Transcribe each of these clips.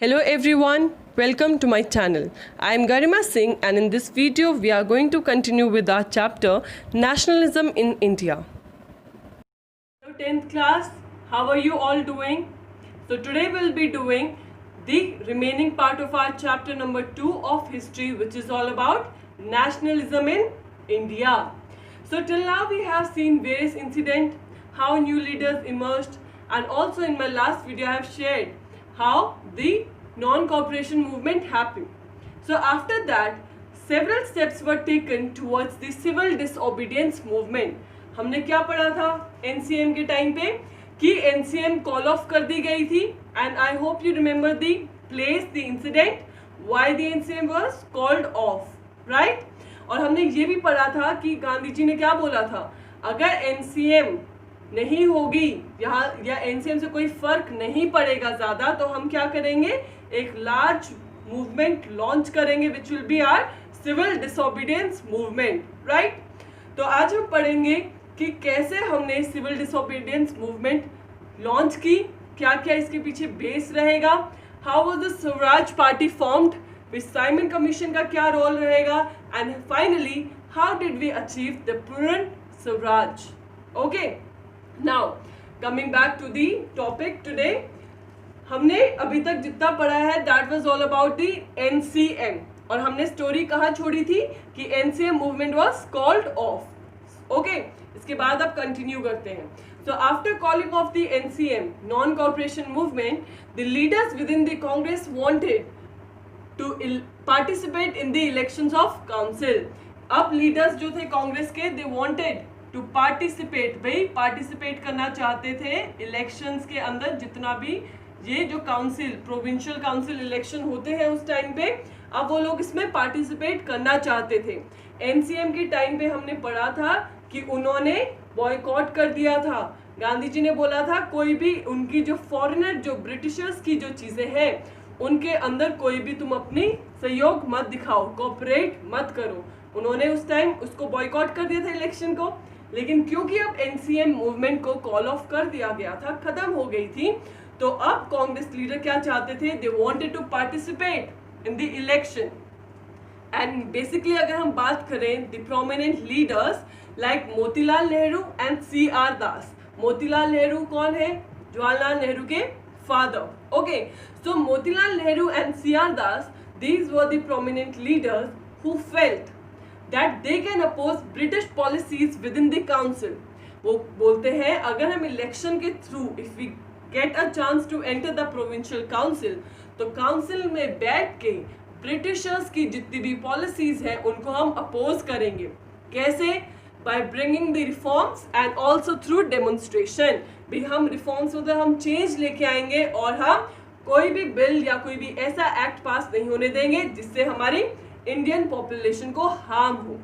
Hello everyone, welcome to my channel. I am Garima Singh and in this video we are going to continue with our chapter Nationalism in India. Hello 10th class, how are you all doing? So today we'll be doing the remaining part of our chapter number 2 of history, which is all about nationalism in India. So till now we have seen various incidents, how new leaders emerged, and also in my last video I have shared how the non-cooperation movement happened. So after that several steps were taken towards the civil disobedience movement. हमने क्या पढ़ा था NCM के time पे कि NCM call of कर दी गई थी and I hope you remember the place, the incident, why the NCM was called off, right? और हमने ये भी पढ़ा था कि गांधी जी ने क्या बोला था, अगर NCM नहीं होगी यहाँ या एनसीएम से कोई फर्क नहीं पड़ेगा ज़्यादा तो हम क्या करेंगे, एक लार्ज मूवमेंट लॉन्च करेंगे which will be our civil disobedience movement, right? तो आज हम पढ़ेंगे कि कैसे हमने सिविल डिसोबीडियंस मूवमेंट लॉन्च की, क्या क्या इसके पीछे बेस रहेगा, how was the Swaraj party formed, which Simon commission का क्या रोल रहेगा, and finally how did we achieve the Purna Swaraj. Okay, now coming back to the topic today. हमने अभी तक जितना पढ़ा है that was all about the NCM और हमने स्टोरी कहाँ छोड़ी थी कि NCM movement was called off. Okay, इसके बाद अब कंटिन्यू करते हैं. So after calling off the NCM non cooperation movement, the leaders within the Congress wanted to participate in the elections of council. अब लीडर्स जो थे कांग्रेस के, दे वांटेड टू पार्टिसिपेट, भाई पार्टिसिपेट करना चाहते थे इलेक्शंस के अंदर. जितना भी ये जो काउंसिल, प्रोविंशियल काउंसिल इलेक्शन होते हैं उस टाइम पे, अब वो लोग इसमें पार्टिसिपेट करना चाहते थे. एनसीएम के टाइम पे हमने पढ़ा था कि उन्होंने बॉयकॉट कर दिया था. गांधी जी ने बोला था कोई भी उनकी जो फॉरेनर, जो ब्रिटिशर्स की जो चीज़ें हैं उनके अंदर कोई भी तुम अपनी सहयोग मत दिखाओ, कोऑपरेट मत करो. उन्होंने उस टाइम उसको बॉयकॉट कर दिया था इलेक्शन को. लेकिन क्योंकि अब एनसीएम मूवमेंट को कॉल ऑफ कर दिया गया था, खत्म हो गई थी, तो अब कांग्रेस लीडर क्या चाहते थे, they wanted to participate in the election. And basically अगर हम बात करें the prominent leaders like Motilal Nehru and CR Das. Motilal Nehru कौन है? जवाहरलाल नेहरू के father. Okay, so Motilal Nehru and CR Das, these were the prominent leaders who felt that they can oppose British policies within the council. वो बोलते हैं अगर हम इलेक्शन के through if we get a chance to enter the provincial council, तो council में बैठ के ब्रिटिशर्स की जितनी भी पॉलिसीज हैं उनको हम अपोज करेंगे. कैसे? by bringing the reforms and also through demonstration. भी हम रिफॉर्म्स मतलब हम चेंज लेके आएंगे और हम कोई भी बिल या कोई भी ऐसा एक्ट पास नहीं होने देंगे जिससे हमारी इंडियन पॉपुलेशन को हार्म हो.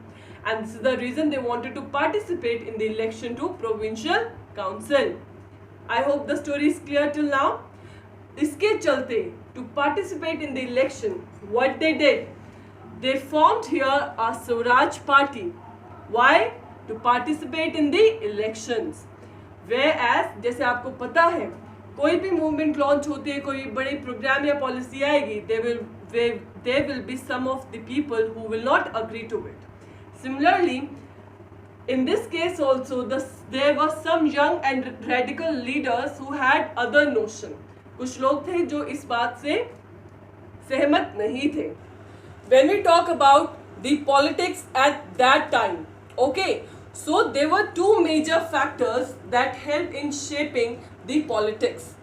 And this is the reason they wanted to participate in the election to provincial council. I hope the story is clear till now. इसके चलते to participate in the election what they did, they formed here a Swaraj Party. Why? To participate in the elections. Whereas जैसे आपको पता है कोई भी movement launch होती है, कोई बड़ी प्रोग्राम या पॉलिसी आएगी, there will be some of the people who will not agree to it. Similarly, in this case also there were some young and radical leaders who had other notion. कुछ लोग थे जो इस बात से सहमत नहीं थे. When we talk about the politics at that time, okay, so there were two major factors that helped in shaping the politics.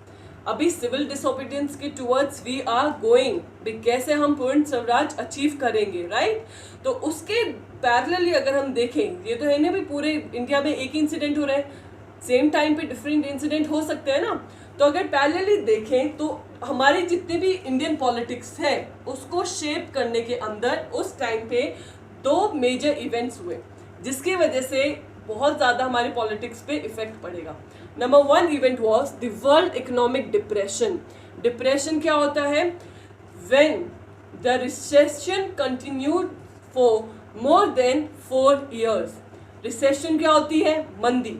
अभी सिविल डिसोबीडियंस के टूवर्ड्स वी आर गोइंग, कैसे हम पूर्ण स्वराज अचीव करेंगे, राइट? तो उसके पैरेलली अगर हम देखें, ये तो है ना भी पूरे इंडिया में एक इंसिडेंट हो रहा है, सेम टाइम पे डिफरेंट इंसिडेंट हो सकते हैं ना. तो अगर पैरेलली देखें तो हमारी जितनी भी इंडियन पॉलिटिक्स है उसको शेप करने के अंदर उस टाइम पे दो मेजर इवेंट्स हुए जिसकी वजह से बहुत ज़्यादा हमारी पॉलिटिक्स पे इफेक्ट पड़ेगा. Number one event was the world economic depression. Depression क्या होता है? When the recession continued for more than 4 years. Recession क्या होती है? मंदी.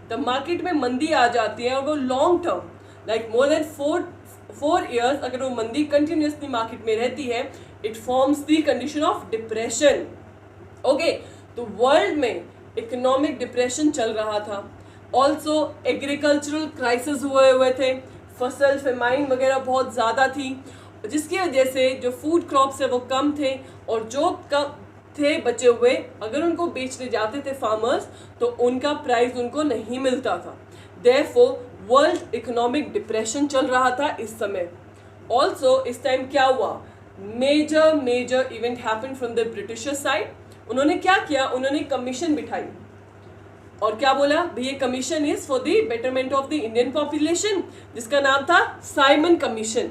द मार्केट में मंदी आ जाती है और वो long term like more than 4 years अगर वो मंदी कंटिन्यूसली मार्केट में रहती है, it forms the condition of depression. Okay, तो वर्ल्ड में इकोनॉमिक डिप्रेशन चल रहा था. ऑल्सो एग्रीकल्चरल क्राइसिस हुए थे, फसल फेमाइन वगैरह बहुत ज़्यादा थी, जिसकी वजह से जो फूड क्रॉप्स है वो कम थे, और जो कम थे बचे हुए अगर उनको बेचने जाते थे फार्मर्स तो उनका प्राइस उनको नहीं मिलता था. देयरफॉर वर्ल्ड इकोनॉमिक डिप्रेशन चल रहा था इस समय. ऑल्सो इस टाइम क्या हुआ, major event happen from the Britisher side. उन्होंने क्या किया, उन्होंने कमीशन बिठाई और क्या बोला, भैया commission is for the betterment of the Indian population, जिसका नाम था साइमन कमीशन.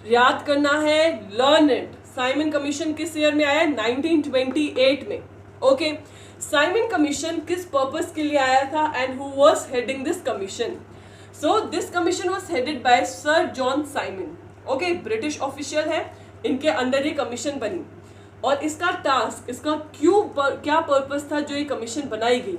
याद करना है, लर्न इट. साइमन कमीशन किस ईयर में आया, 1928 में. ओके, साइमन कमीशन किस पर्पस के लिए आया था and who was heading this commission? So this commission was headed by sir John Simon. Okay, British official है, इनके अंडर ये कमीशन बनी. और इसका टास्क, इसका क्या पर्पस था जो ये कमीशन बनाई गई?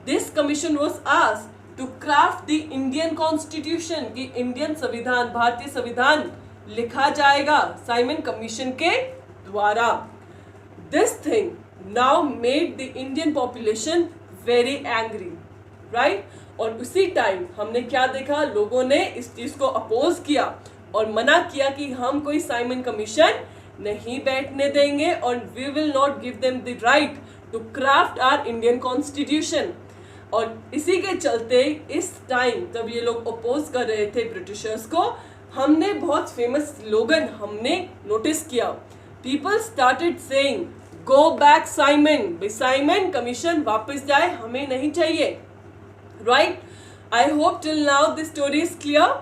This commission was asked to craft the Indian constitution, कि इंडियन संविधान, भारतीय संविधान लिखा जाएगा साइमन कमीशन के द्वारा. This thing now made the Indian population very angry, right. और उसी टाइम हमने क्या देखा, लोगों ने इस चीज को अपोज किया और मना किया कि हम कोई साइमन कमीशन नहीं बैठने देंगे और we will not give them the right to craft our Indian constitution. और इसी के चलते इस टाइम जब ये लोग अपोज कर रहे थे ब्रिटिशर्स को, हमने बहुत फेमस स्लोगन हमने नोटिस किया. People started saying go back Simon, Simon commission वापस जाए, हमें नहीं चाहिए, right. I hope till now this story is clear.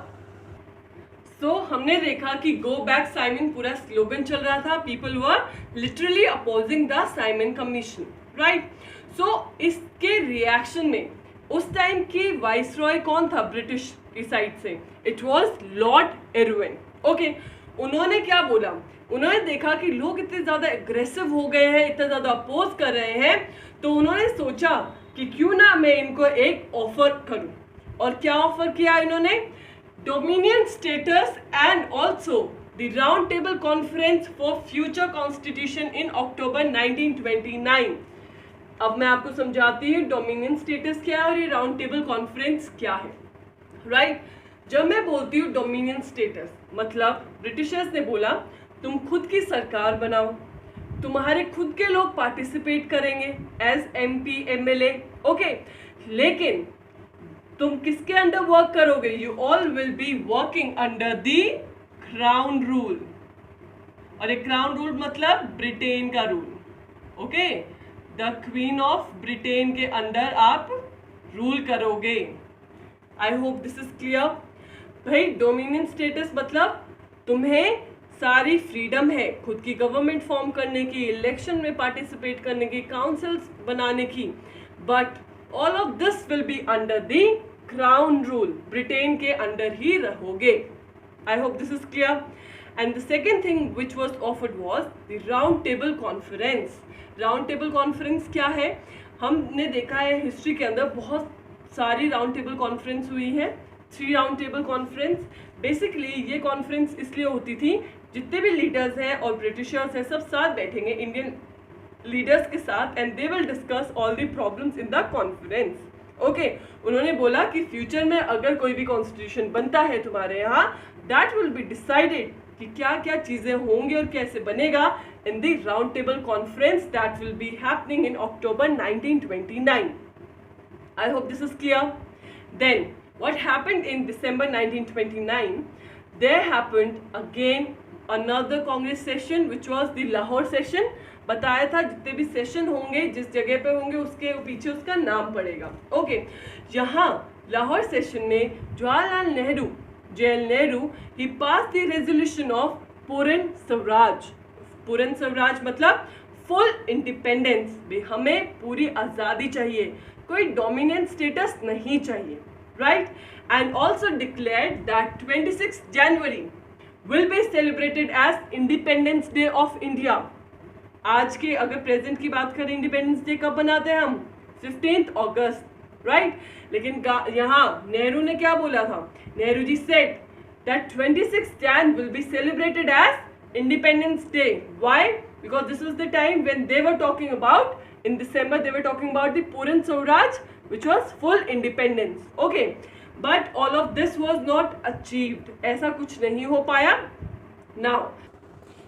So हमने देखा कि गो बैक साइमन पूरा स्लोगन चल रहा था. People were literally opposing the Simon commission, right. So इसके रिएक्शन में उस टाइम की वाइसरॉय कौन था ब्रिटिश की साइड से? It was Lord Irwin. Okay, उन्होंने क्या बोला, उन्होंने देखा कि लोग इतने ज़्यादा एग्रेसिव हो गए हैं, इतना ज़्यादा अपोज कर रहे हैं, तो उन्होंने सोचा कि क्यों ना मैं इनको एक ऑफर करूं. और क्या ऑफर किया इन्होंने? Dominion status and also the round table conference for future constitution in October 1929. अब मैं आपको समझाती हूँ डोमिनियन स्टेटस क्या है और ये राउंड टेबल कॉन्फ्रेंस क्या है, राइट. जब मैं बोलती हूँ डोमिनियन स्टेटस, मतलब ब्रिटिशर्स ने बोला तुम खुद की सरकार बनाओ, तुम्हारे खुद के लोग पार्टिसिपेट करेंगे एज MP MLA. ओके, लेकिन तुम किसके अंडर वर्क करोगे? You all will be working under the crown rule. और एक क्राउन रूल मतलब ब्रिटेन का rule. Okay, the queen of Britain के अंडर आप रूल करोगे. I hope this is clear. भाई, डोमिनियन स्टेटस मतलब तुम्हें सारी फ्रीडम है खुद की गवर्नमेंट फॉर्म करने की, इलेक्शन में पार्टिसिपेट करने की, काउंसिल्स बनाने की, but all of this will be under the crown rule. Britain के अंडर ही रहोगे. I hope this is clear. And the second thing which was offered was the round table conference. Round table conference क्या है? हमने देखा है history के अंदर बहुत सारी राउंड टेबल कॉन्फ्रेंस हुई है. 3 राउंड टेबल कॉन्फ्रेंस. बेसिकली ये कॉन्फ्रेंस इसलिए होती थी, जितने भी लीडर्स हैं और ब्रिटिशर्स हैं सब साथ बैठेंगे इंडियन लीडर्स के साथ and they will discuss all the problems in the conference. Okay, उन्होंने बोला कि फ्यूचर में अगर कोई भी कॉन्स्टिट्यूशन बनता है तुम्हारे यहाँ, दैट विल बी डिसाइडेड कि क्या क्या चीज़ें होंगी और कैसे बनेगा in the round table conference that will be happening in October 1929. I hope this is clear. Then what happened in December 1929? There happened again another Congress session which was the Lahore session. बताया था जितने भी session होंगे जिस जगह पे होंगे उसके पीछे उसका नाम पड़ेगा. ओके, यहाँ लाहौर सेशन में Jawaharlal Nehru, JL Nehru, he passed the resolution of पूर्ण स्वराज. पूर्ण स्वराज मतलब फुल इंडिपेंडेंस. हमें पूरी आज़ादी चाहिए, कोई डोमिनेंट स्टेटस नहीं चाहिए, right. And also declared that 26 January will be celebrated as Independence Day of India. आज के अगर प्रेजेंट की बात करें, इंडिपेंडेंस डे कब बनाते हैं हम? 15 अगस्त, राइट. लेकिन यहाँ नेहरू ने क्या बोला था? Nehru ji said that 26th Jan will be celebrated as Independence Day. Why? Because this was the time when they were talking about, in December, they were talking about the Puran Swaraj, which was full independence. Okay, but all of this was not achieved. ऐसा कुछ नहीं हो पाया. Now,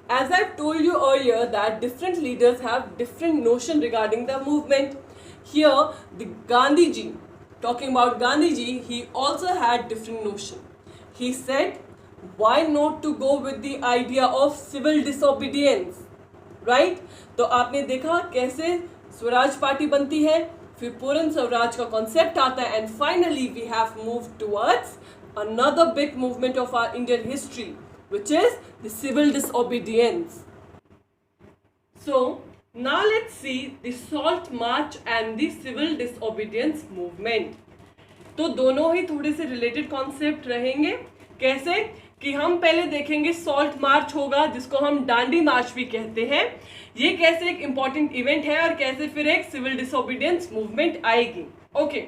as I've told you earlier that different leaders have different notion regarding the movement. Here, the Gandhiji, talking about Gandhiji, he also had different notion. He said, why not to go with the idea of civil disobedience, right? तो आपने देखा कैसे Swaraj party बनती है, फिर पूर्ण स्वराज का concept आता है, and finally we have moved towards another big movement of our Indian history, which is the civil disobedience. So now let's see the Salt March and the civil disobedience movement. तो दोनों ही थोड़े से related concept रहेंगे. कैसे कि हम पहले देखेंगे सॉल्ट मार्च होगा, जिसको हम डांडी मार्च भी कहते हैं. ये कैसे एक इम्पॉर्टेंट इवेंट है और कैसे फिर एक सिविल डिसोबीडियंस मूवमेंट आएगी. ओके,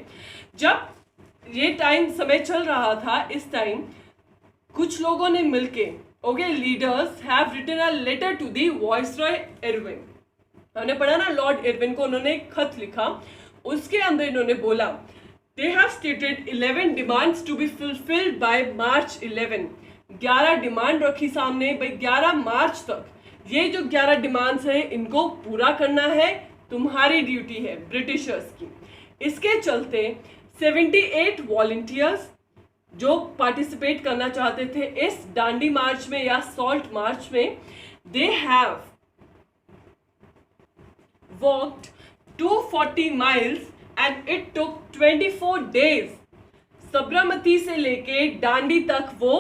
जब ये टाइम समय चल रहा था, इस टाइम कुछ लोगों ने मिलके, okay, leaders have written a letter to the viceroy Irwin. हमने पढ़ा ना, लॉर्ड इरविन को उन्होंने एक खत लिखा. उसके अंदर इन्होंने बोला, they have stated 11 demands to be fulfilled by March 11. 11 demand रखी सामने भाई, 11 मार्च तक ये जो 11 डिमांड्स हैं इनको पूरा करना है, तुम्हारी ड्यूटी है ब्रिटिशर्स की. इसके चलते 78 वॉलंटियर्स जो पार्टिसिपेट करना चाहते थे इस डांडी मार्च में या सॉल्ट मार्च में, they have walked 240 miles and it took 24 days. Sabarmati से लेके डांडी तक वो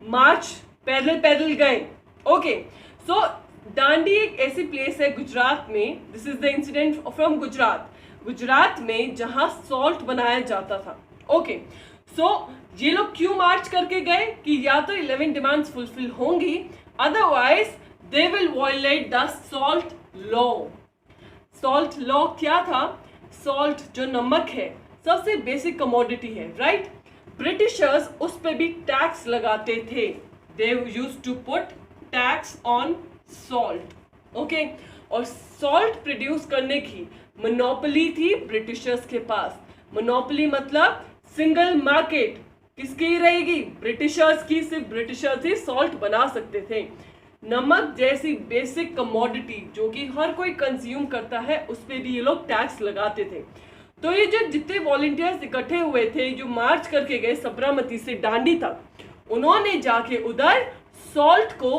मार्च पैदल गए. ओके, सो डांडी एक ऐसी प्लेस है गुजरात में, this is the incident from Gujarat में जहां सॉल्ट बनाया जाता था. ओके, सो ये लोग क्यों मार्च करके गए कि या तो 11 डिमांड्स फुलफिल होंगी, otherwise they will violate the salt law. Salt law क्या था? सॉल्ट जो नमक है सबसे बेसिक कमोडिटी है, राइट? ब्रिटिशर्स उस पे भी टैक्स लगाते थे. They used to put tax on salt. Okay, और सॉल्ट प्रोड्यूस करने की मोनोपोली थी ब्रिटिशर्स के पास. मोनोपोली मतलब सिंगल मार्केट किसकी रहेगी? ब्रिटिशर्स की. सिर्फ ब्रिटिशर्स ही सॉल्ट बना सकते थे. नमक जैसी बेसिक कमोडिटी जो कि हर कोई कंज्यूम करता है, उस पर भी ये लोग टैक्स लगाते थे. तो ये जो जितने वॉलंटियर्स इकट्ठे हुए थे जो मार्च करके गए साबरमती से डांडी तक, उन्होंने जाके उधर सॉल्ट को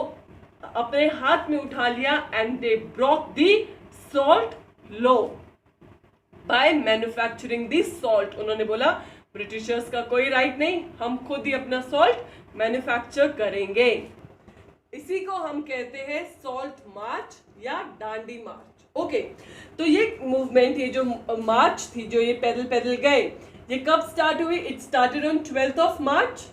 अपने हाथ में उठा लिया and they broke the salt law by manufacturing the salt. उन्होंने बोला ब्रिटिशर्स का कोई राइट नहीं, हम खुद ही अपना सॉल्ट मैन्युफैक्चर करेंगे. इसी को हम कहते हैं सॉल्ट मार्च या डांडी मार्च. ओके, तो ये मूवमेंट, ये जो मार्च थी, जो ये पैदल गए, ये कब स्टार्ट हुई? It started on 12th of March.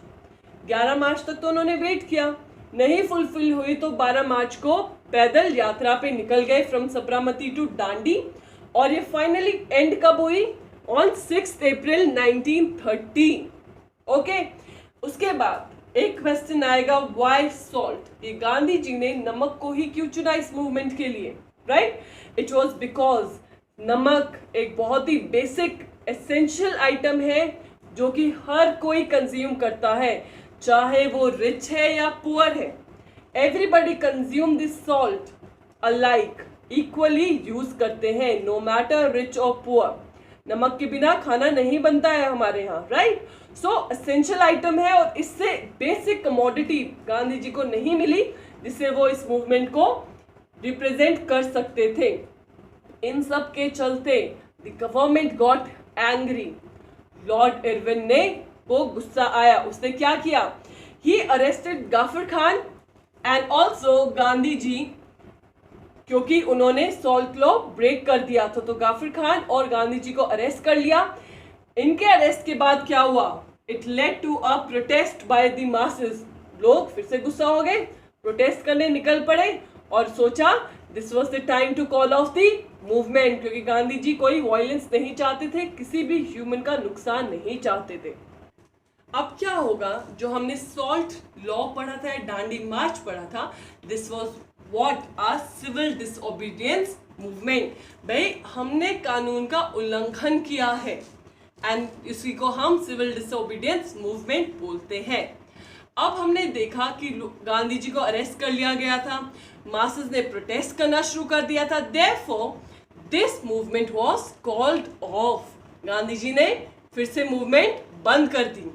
11 मार्च तक तो उन्होंने वेट किया, नहीं फुलफिल हुई तो 12 मार्च को पैदल यात्रा पे निकल गए फ्रॉम साबरमती टू डांडी. और ये फाइनली एंड कब हुई? On 6 April 1930. ओके, उसके बाद एक क्वेश्चन आएगा, व्हाई सॉल्ट? ये गांधी जी ने नमक को ही क्यों चुना इस मूवमेंट के लिए, राइट? इट वाज बिकॉज नमक एक बहुत ही बेसिक एसेंशियल आइटम है जो कि हर कोई कंज्यूम करता है, चाहे वो रिच है या पुअर है. Everybody consume this salt alike, equally use करते हैं, नो मैटर रिच और पुअर. नमक के बिना खाना नहीं बनता है हमारे यहाँ, राइट? सो एसेंशियल आइटम है और इससे बेसिक कमोडिटी गांधी जी को नहीं मिली जिससे वो इस मूवमेंट को रिप्रेजेंट कर सकते थे. इन सब के चलते the government got angry. Lord Irwin ने को गुस्सा आया. उसने क्या किया? He arrested Gaffar Khan and also Gandhi ji, क्योंकि उन्होंने सॉल्ट लॉ ब्रेक कर दिया था. तो गाफर खान और गांधी जी को अरेस्ट कर लिया. इनके अरेस्ट के बाद क्या हुआ? It led to a protest by the masses. लोग फिर से गुस्सा हो गए, प्रोटेस्ट करने निकल पड़े और सोचा this was the time to call of the movement, क्योंकि गांधी जी कोई वायलेंस नहीं चाहते थे, किसी भी ह्यूमन का नुकसान नहीं चाहते थे. अब क्या होगा, जो हमने सॉल्ट लॉ पढ़ा था, डांडी मार्च पढ़ा था, this was what uh civil disobedience movement. भाई हमने कानून का उल्लंघन किया है एंड इसी को हम सिविल डिसओबीडियंस मूवमेंट बोलते हैं। अब हमने देखा कि गांधी जी को अरेस्ट कर लिया गया था, मासेस ने प्रोटेस्ट करना शुरू कर दिया था, therefore this movement was called off. Gandhi ji ने फिर से मूवमेंट बंद कर दी।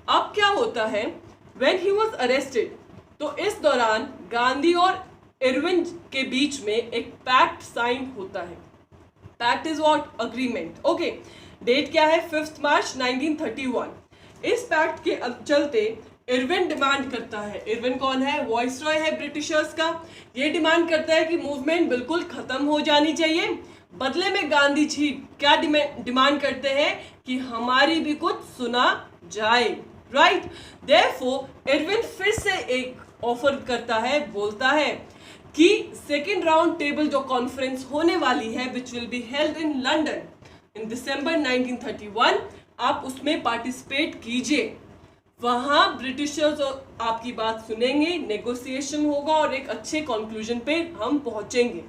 अब क्या होता है, व्हेन ही वाज अरेस्टेड, तो इस दौरान गांधी और इरविन के बीच में एक पैक्ट साइन होता है। Pact is what, agreement. Okay, date क्या है, 5 मार्च 1931। इस पैक्ट के चलते इरविन डिमांड करता है, इरविन कौन है, वॉइसरॉय है ब्रिटिशर्स का, ये डिमांड करता है कि मूवमेंट बिल्कुल खत्म हो जानी चाहिए। बदले में गांधी जी क्या डिमांड करते हैं कि हमारी भी कुछ सुना जाए, राइट। देयरफॉर इरविन फिर से एक ऑफर करता है, बोलता है कि सेकेंड राउंड टेबल जो कॉन्फ्रेंस होने वाली है, which will be held in London in December 1931, आप उसमें पार्टिसिपेट कीजिए। वहां ब्रिटिशर्स आपकी बात सुनेंगे, नेगोशिएशन होगा और एक अच्छे कंक्लूजन पे हम पहुंचेंगे।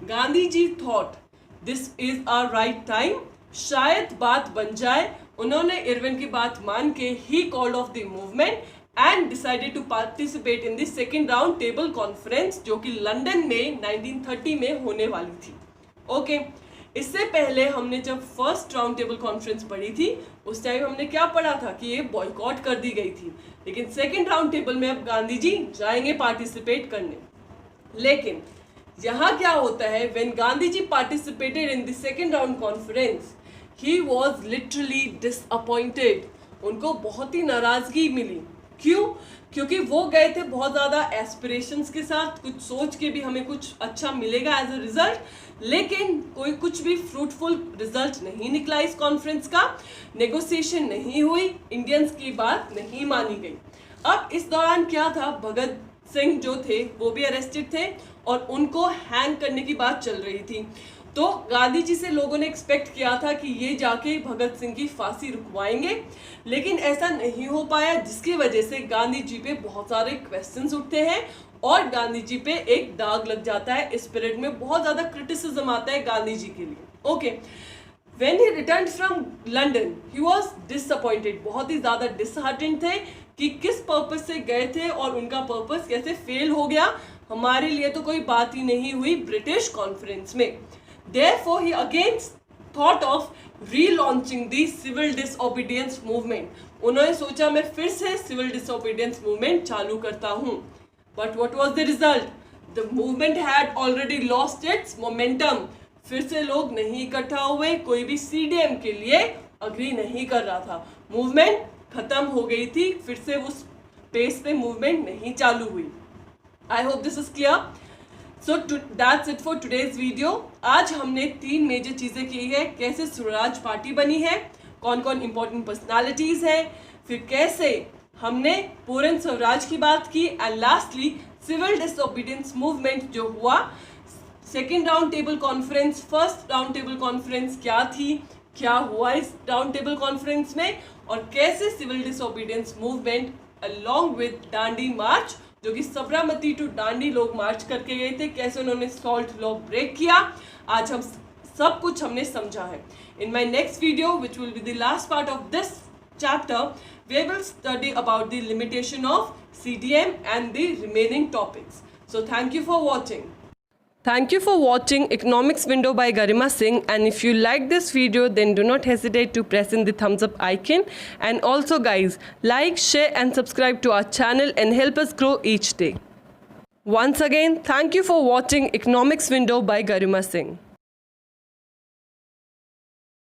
Gandhi ji thought this is our right time, शायद बात बन जाए। उन्होंने इरविन की बात मान के he called off the movement and decided to participate in the second round table conference, जो कि लंदन में 1930 में होने वाली थी। ओके, इससे पहले हमने जब फर्स्ट राउंड टेबल कॉन्फ्रेंस पढ़ी थी, उस टाइम हमने क्या पढ़ा था कि ये बॉयकॉट कर दी गई थी, लेकिन सेकेंड राउंड टेबल में अब गांधी जी जाएंगे पार्टिसिपेट करने। लेकिन यहाँ क्या होता है, when Gandhi ji participated in the second round conference, he was literally disappointed. उनको बहुत ही नाराजगी मिली। क्यों? क्योंकि वो गए थे बहुत ज़्यादा एस्पिरेशंस के साथ, कुछ सोच के भी हमें कुछ अच्छा मिलेगा एज अ रिजल्ट, लेकिन कोई कुछ भी फ्रूटफुल रिजल्ट नहीं निकला इस कॉन्फ्रेंस का, नेगोशिएशन नहीं हुई, इंडियंस की बात नहीं मानी गई। अब इस दौरान क्या था, भगत सिंह जो थे वो भी अरेस्टेड थे और उनको हैंग करने की बात चल रही थी। तो गांधी जी से लोगों ने एक्सपेक्ट किया था कि ये जाके भगत सिंह की फांसी रुकवाएंगे, लेकिन ऐसा नहीं हो पाया, जिसकी वजह से गांधी जी पे बहुत सारे क्वेश्चंस उठते हैं और गांधी जी पे एक दाग लग जाता है। इस पीरियड में बहुत ज़्यादा क्रिटिसिज्म आता है गांधी जी के लिए। Okay, when he return from London, he was disappointed, बहुत ही ज़्यादा डिसहार्टेंड थे कि किस पर्पज से गए थे और उनका पर्पज कैसे फेल हो गया। हमारे लिए तो कोई बात ही नहीं हुई ब्रिटिश कॉन्फ्रेंस में। Therefore, he again thought of relaunching the civil disobedience movement. उन्होंने सोचा मैं फिर से civil disobedience movement चालू करता हूँ। But what was the result? The movement had already lost its momentum. फिर से लोग नहीं इकट्ठा हुए, कोई भी CDM के लिए अग्री नहीं कर रहा था, मूवमेंट खत्म हो गई थी, फिर से उस पेस पे मूवमेंट नहीं चालू हुई। I hope this is clear. So that's it for today's video. आज हमने 3 मेजर चीज़ें की है, कैसे स्वराज पार्टी बनी है, कौन कौन इंपॉर्टेंट पर्सनालिटीज़ है, फिर कैसे हमने पूर्ण स्वराज की बात की, and lastly civil disobedience movement जो हुआ, second round table conference, first round table conference क्या थी, क्या हुआ इस राउंड टेबल कॉन्फ्रेंस में, और कैसे civil disobedience movement along with Dandi march, जो कि सबरामती टू दांडी लोग मार्च करके गए थे, कैसे उन्होंने सॉल्ट लॉ ब्रेक किया, आज हम सब कुछ हमने समझा है। In my next video which will be the last part of this chapter, we will study about the limitation of CDM and the remaining topics. So thank you for watching. Thank you for watching Economics Window by Garima Singh, and if you like this video then do not hesitate to press in the thumbs up icon, and also guys, like, share and subscribe to our channel and help us grow each day. Once again, thank you for watching Economics Window by Garima Singh.